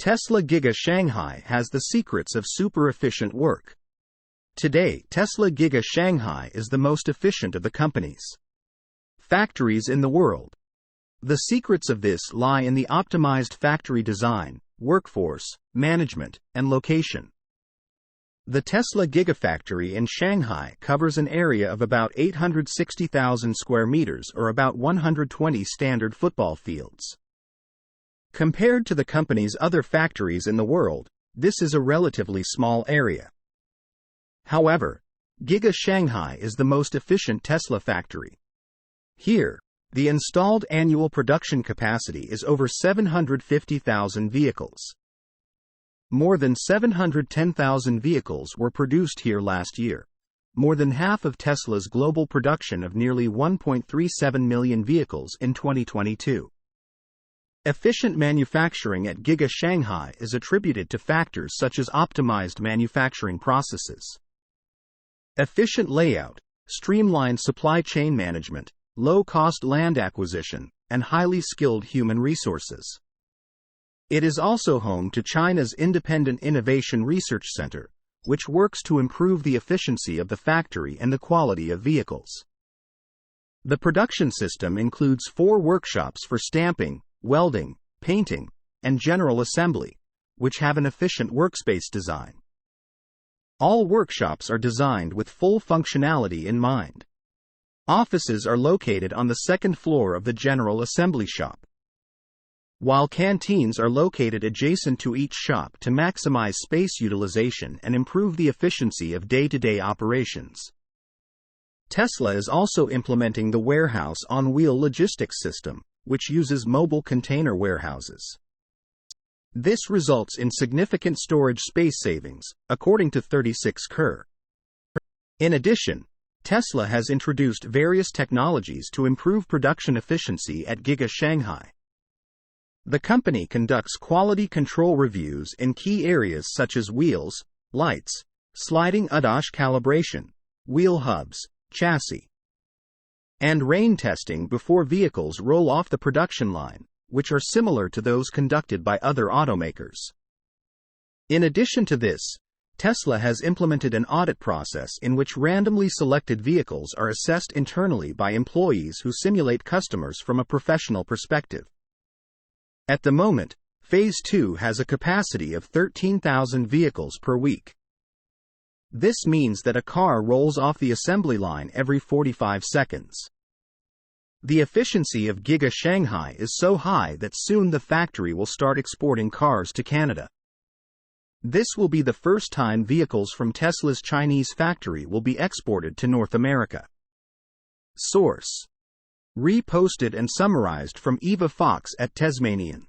Tesla Giga Shanghai has the secrets of super efficient work. Today, Tesla Giga Shanghai is the most efficient of the company's factories in the world. The secrets of this lie in the optimized factory design, workforce, management, and location. The Tesla Gigafactory in Shanghai covers an area of about 860,000 square meters or about 120 standard football fields. Compared to the company's other factories in the world, this is a relatively small area. However, Giga Shanghai is the most efficient Tesla factory. Here, the installed annual production capacity is over 750,000 vehicles. More than 710,000 vehicles were produced here last year, more than half of Tesla's global production of nearly 1.37 million vehicles in 2022. Efficient manufacturing at Giga Shanghai is attributed to factors such as optimized manufacturing processes, efficient layout, streamlined supply chain management, low-cost land acquisition, and highly skilled human resources. It is also home to China's Independent Innovation Research Center, which works to improve the efficiency of the factory and the quality of vehicles. The production system includes 4 workshops for stamping, welding, painting, and general assembly, which have an efficient workspace design. All workshops are designed with full functionality in mind. Offices are located on the second floor of the general assembly shop, while canteens are located adjacent to each shop to maximize space utilization and improve the efficiency of day-to-day operations. Tesla is also implementing the warehouse-on-wheel logistics system, which uses mobile container warehouses. This results in significant storage space savings, according to 36Ker. In addition, Tesla has introduced various technologies to improve production efficiency at Giga Shanghai. The company conducts quality control reviews in key areas such as wheels, lights, sliding ADAS calibration, wheel hubs, chassis, and rain testing before vehicles roll off the production line, which are similar to those conducted by other automakers. In addition to this, Tesla has implemented an audit process in which randomly selected vehicles are assessed internally by employees who simulate customers from a professional perspective. At the moment, Phase 2 has a capacity of 13,000 vehicles per week. This means that a car rolls off the assembly line every 45 seconds. The efficiency of Giga Shanghai is so high that soon the factory will start exporting cars to Canada. This will be the first time vehicles from Tesla's Chinese factory will be exported to North America. Source: reposted and summarized from Eva Fox at Tesmanian.